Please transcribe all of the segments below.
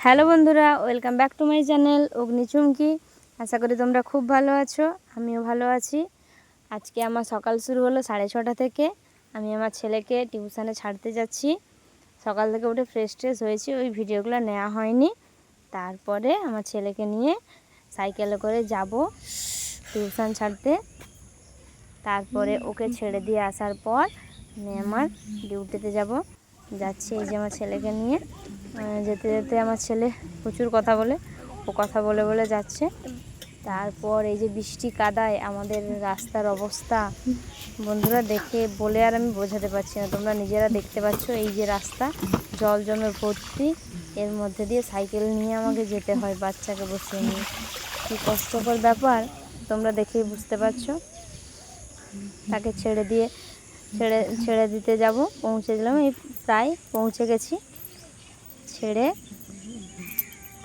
Hello বন্ধুরা, welcome back to my channel অগ্নি চুমকি। আশা করি তোমরা খুব ভালো আছো, আমিও ভালো আছি। আজকে আমার সকাল শুরু হলো 6:30 থেকে। আমি আমার ছেলেকে টিউশনে ছাড়তে যাচ্ছি। সকাল থেকে উঠে ফ্রেশ হয়েছি, ওই ভিডিওগুলো নেওয়া হয়নি। তারপরে আমার ছেলেকে নিয়ে সাইকেলে করে যাব টিউশন ছাড়তে। তারপরে ওকে ছেড়ে দিয়ে আসার পর আমি আমার ডিউটিতে যাচ্ছি। এই যে আমার ছেলেকে নিয়ে যেতে যেতে আমার ছেলে প্রচুর কথা বলে, ও কথা বলে বলে যাচ্ছে। তারপর এই যে বৃষ্টি কাদায় আমাদের রাস্তার অবস্থা বন্ধুরা, দেখে বলে আর আমি বোঝাতে পারছি না। তোমরা নিজেরা দেখতে পাচ্ছ, এই যে রাস্তা জল জমে ভর্তি, এর মধ্যে দিয়ে সাইকেল নিয়ে আমাকে যেতে হয় বাচ্চাকে বসিয়ে নিয়ে। কী কষ্টকর ব্যাপার তোমরা দেখেই বুঝতে পারছো। তাকে ছেড়ে দিতে যাব, পৌঁছে দিলাম, এই প্রায় পৌঁছে গেছি। ছেড়ে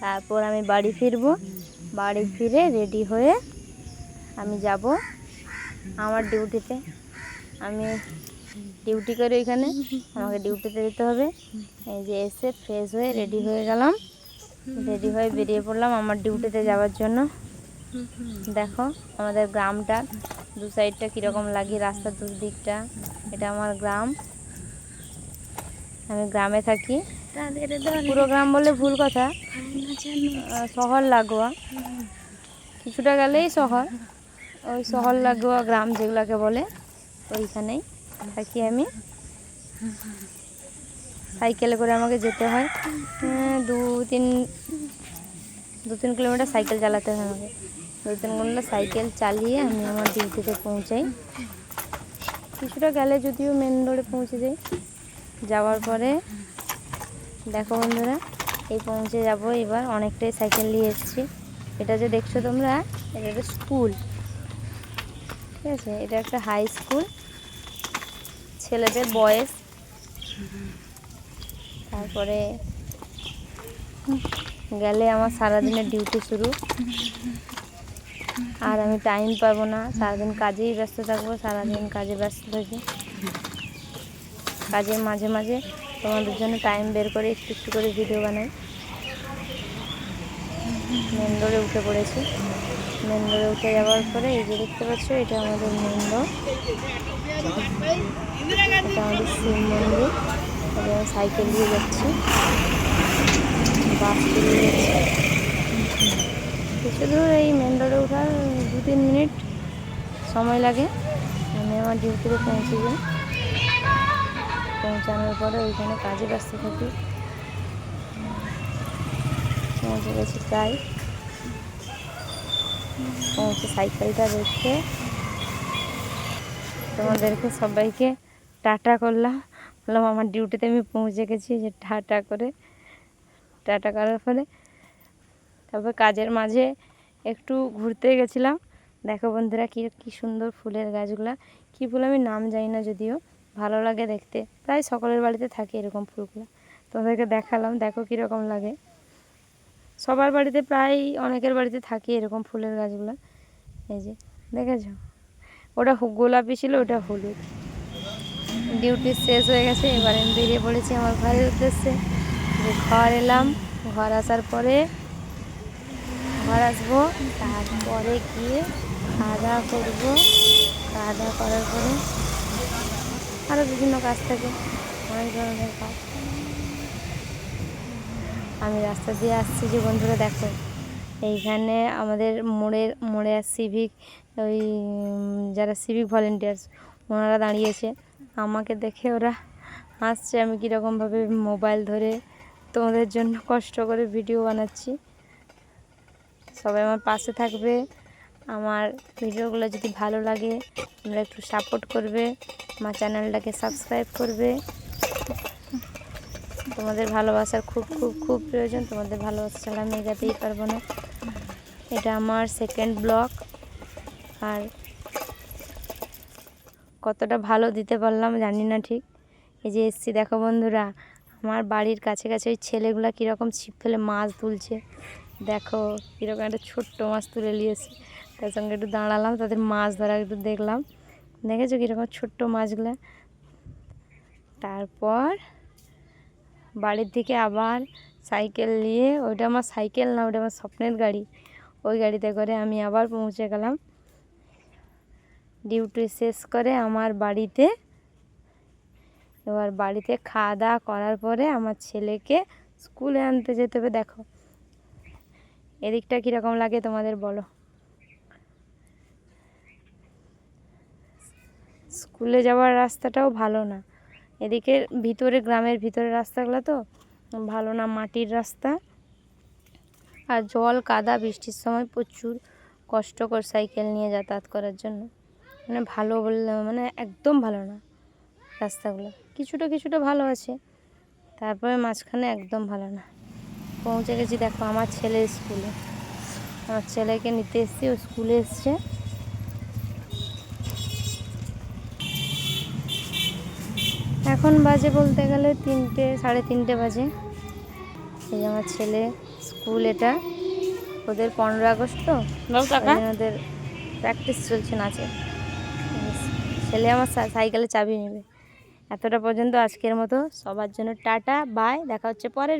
তারপর আমি বাড়ি ফিরবো। বাড়ি ফিরে রেডি হয়ে আমি যাব আমার ডিউটিতে। আমি ডিউটি করি ওইখানে, আমাকে ডিউটিতে যেতে হবে। এই যে এসে ফ্রেশ হয়ে রেডি হয়ে গেলাম, রেডি হয়ে বেরিয়ে পড়লাম আমার ডিউটিতে যাওয়ার জন্য। দেখো আমাদের গ্রামটা দু সাইডটা কীরকম লাগে, রাস্তার দুদিকটা। এটা আমার গ্রাম, আমি গ্রামে থাকি। পুরো গ্রাম বলে ভুল কথা, শহর লাগোয়া, কিছুটা গেলেই শহর। ওই শহর লাগোয়া গ্রাম যেগুলোকে বলে, ওইখানেই থাকি আমি। সাইকেলে করে আমাকে যেতে হয় 2-3 কিলোমিটার সাইকেল চালাতে হয় আমাকে। 2-3 ঘন্টা সাইকেল চালিয়ে আমি আমার ডিউটিতে পৌঁছাই। কিছুটা গেলে যদিও মেন রোডে পৌঁছে যাই। যাওয়ার পরে দেখো বন্ধুরা, এই পৌঁছে যাব এবার। অনেকটাই সাইকেল নিয়ে এসেছি। এটা যে দেখছো তোমরা, এটা একটা স্কুল, ঠিক আছে? এটা একটা হাই স্কুল, ছেলেদের বয়েজ। তারপরে গেলে আমার সারাদিনের ডিউটি শুরু। আর আমি টাইম পাবো না, সারাদিন কাজেই ব্যস্ত থাকবো। সারাদিন কাজে ব্যস্ত থাকি, কাজের মাঝে মাঝে তোমাদের জন্য টাইম বের করে একটু একটু করে ভিডিও বানাই। মেন রোডে উঠে পড়েছি। মেন রোডে উঠে যাওয়ার পরে এই যে দেখতে পাচ্ছ, এটা আমাদের মেন রোড, এটা আমাদের শিব মন্দির। সাইকেল দিয়ে যাচ্ছি, বাস দিয়ে যাচ্ছি। কিছু দূর এই মেন রোডে ওঠার 2-3 মিনিট সময় লাগে। আমি আমার ডিউটিতে পৌঁছে যাই। পৌঁছানোর পরে ওইখানে কাজে ব্যস্ত থাকি। পৌঁছে গেছি প্রায়। পৌঁছে সাইকেলটা রেখে তোমাদেরকে সবাইকে টাটা করলাম, বললাম আমার ডিউটিতে আমি পৌঁছে গেছি। যে টাটা করার পরে তারপর কাজের মাঝে একটু ঘুরতে গেছিলাম। দেখো বন্ধুরা, কি সুন্দর ফুলের গাছগুলা। কী ফুল আমি নাম জানি না, যদিও ভালো লাগে দেখতে। প্রায় সকলের বাড়িতে থাকে এরকম ফুলগুলো, তোমাদেরকে দেখালাম। দেখো কীরকম লাগে, সবার বাড়িতে, প্রায় অনেকের বাড়িতে থাকে এরকম ফুলের গাছগুলো। এই যে দেখেছো, ওটা গোলাপি ছিল, ওটা হলুদ। ডিউটি শেষ হয়ে গেছে, এবার আমি বেরিয়ে পড়েছি আমার ঘরের উদ্দেশ্যে। যে ঘর এলাম, ঘর আসার পরে ঘর আসবো, তারপরে গিয়ে খাওয়া দাওয়া করবো। খাওয়া দাওয়া করার পরে আরও বিভিন্ন কাজ থাকে, অনেক ধরনের কাজ। আমি রাস্তা দিয়ে আসছি যে বন্ধুরা, দেখো এইখানে আমাদের মোড়ে সিভিক, ওই যারা সিভিক ভলেন্টিয়ার্স, ওনারা দাঁড়িয়েছে। আমাকে দেখে ওরা হাসছে। আমি কীরকমভাবে মোবাইল ধরে তোমাদের জন্য কষ্ট করে ভিডিও বানাচ্ছি। সবাই আমার পাশে থাকবে। আমার ভিডিওগুলো যদি ভালো লাগে তোমরা একটু সাপোর্ট করবে, আমার চ্যানেলটাকে সাবস্ক্রাইব করবে। তোমাদের ভালোবাসার খুব খুব খুব প্রয়োজন। তোমাদের ভালোবাসা ছাড়া আমি এগাতেই পারবো না। এটা আমার সেকেন্ড ব্লগ, আর কতটা ভালো দিতে পারলাম জানি না ঠিক। এই যে এসছি, দেখো বন্ধুরা, আমার বাড়ির কাছে কাছে ওই ছেলেগুলো কীরকম ছিপ ফেলে মাছ তুলছে। দেখো কীরকম একটা ছোট্ট মাছ তুলে নিয়েছে, তার সঙ্গে একটু দাঁড়ালাম, তাদের মাছ ধরা একটু দেখলাম। দেখেছো কীরকম ছোট্ট মাছগুলো। তারপর বাড়ির দিকে আবার সাইকেল নিয়ে, ওইটা আমার সাইকেল না, ওটা আমার স্বপ্নের গাড়ি। ওই গাড়িতে করে আমি আবার পৌঁছে গেলাম ডিউটি শেষ করে আমার বাড়িতে। এবার বাড়িতে খাওয়া দাওয়া করার পরে আমার ছেলেকে স্কুলে আনতে যেতে হবে। দেখো এদিকটা কীরকম লাগে তোমাদের বলো। স্কুলে যাওয়ার রাস্তাটাও ভালো না, এদিকে ভিতরে গ্রামের ভিতরে রাস্তাগুলো তো ভালো না, মাটির রাস্তা আর জল কাদা, বৃষ্টির সময় প্রচুর কষ্টকর সাইকেল নিয়ে যাতায়াত করার জন্য। মানে ভালো বললে মানে একদম ভালো না রাস্তাগুলো, কিছুটা কিছুটা ভালো আছে, তারপরে মাঝখানে একদম ভালো না। পৌঁছে গেছি দেখো আমার ছেলের স্কুলে, আমার ছেলেকে নিতে এসেছি, ও স্কুলে এসছে। এখন বাজে বলতে গেলে 3টে, 3:30 বাজে। এই যে আমার ছেলে স্কুল, এটা ওদের 15 আগস্ট তো, ওদের প্র্যাকটিস চলছে নাচে। ছেলে আমার সাইকেলে চাবি নেবে। এতটা পর্যন্ত আজকের মতো, সবার জন্য টাটা বাই, দেখা হচ্ছে পরের